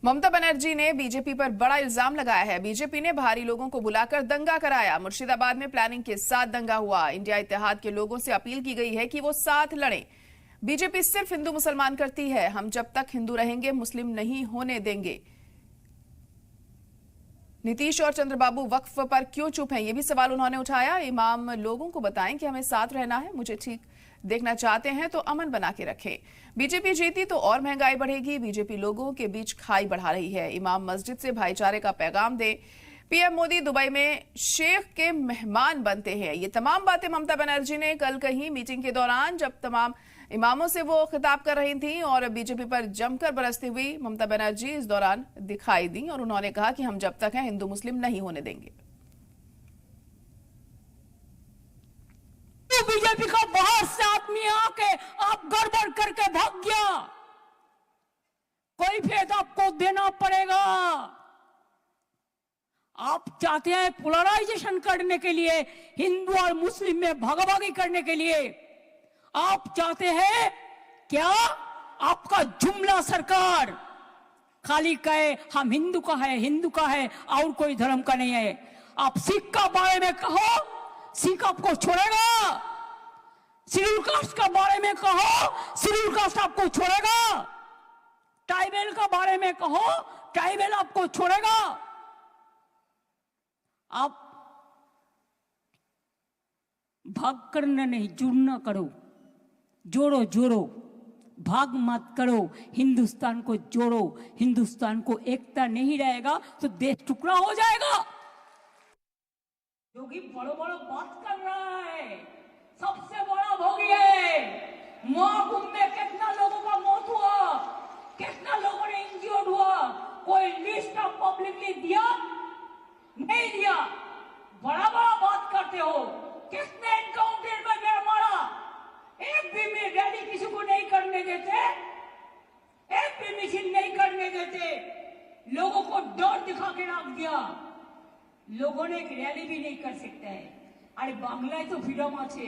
ममता बनर्जी ने बीजेपी पर बड़ा इल्जाम लगाया है। बीजेपी ने भारी लोगों को बुलाकर दंगा कराया। मुर्शिदाबाद में प्लानिंग के साथ दंगा हुआ। इंडिया इत्तेहाद के लोगों से अपील की गई है कि वो साथ लड़ें। बीजेपी सिर्फ हिंदू मुसलमान करती है, हम जब तक हिंदू रहेंगे मुस्लिम नहीं होने देंगे। नीतीश और चंद्रबाबू वक्फ पर क्यों चुप हैं, ये भी सवाल उन्होंने उठाया। इमाम लोगों को बताएं कि हमें साथ रहना है, मुझे ठीक देखना चाहते हैं तो अमन बना के रखें। बीजेपी जीती तो और महंगाई बढ़ेगी। बीजेपी लोगों के बीच खाई बढ़ा रही है। इमाम मस्जिद से भाईचारे का पैगाम दे। पीएम मोदी दुबई में शेख के मेहमान बनते हैं। ये तमाम बातें ममता बनर्जी ने कल कही मीटिंग के दौरान, जब तमाम इमामों से वो खिताब कर रही थी और बीजेपी पर जमकर बरसती हुई ममता बनर्जी इस दौरान दिखाई दी और उन्होंने कहा कि हम जब तक हैं हिंदू मुस्लिम नहीं होने देंगे। बीजेपी का बाहर से आदमी आके आप गड़बड़ करके भाग गया, कोई फेद आपको देना पड़ेगा। आप चाहते हैं पोलराइजेशन करने के लिए, हिंदू और मुस्लिम में भागाभागी करने के लिए। आप चाहते हैं क्या आपका जुमला सरकार खाली कहे हम हिंदू का है, हिंदू का है और कोई धर्म का नहीं है। आप सिख का बारे में कहो, सिख आपको छोड़ेगा। शेड्यूल कास्ट का बारे में कहो, शेड्यूल कास्ट आपको छोड़ेगा। ट्राइबल का बारे में कहो, ट्राइबल आपको छोड़ेगा। आप भाग करना नहीं, जुड़ना करो, जोड़ो जोड़ो, भाग मत करो, हिंदुस्तान को जोड़ो। हिंदुस्तान को एकता नहीं रहेगा तो देश टुकड़ा हो जाएगा। योगी बड़ो बड़ो बात कर रहा है, सबसे बड़ा भोगी है। महाकुंभ में कितना लोगों का मौत हुआ, कितना लोगों ने इंजर्ड हुआ, कोई लिस्ट ऑफ पब्लिकली दिया नहीं दिया। बड़ा बड़ा बात करते हो, किसने एनकाउंटर में मेरा मारा, एक भी में रैली किसी को नहीं करने देते, एक भी मिছিল नहीं करने देते, लोगों को डर दिखा के रख दिया। लोगों ने एक रैली भी नहीं कर सकते हैं। अरे बांग्लाয় तो फ्रीडम আছে,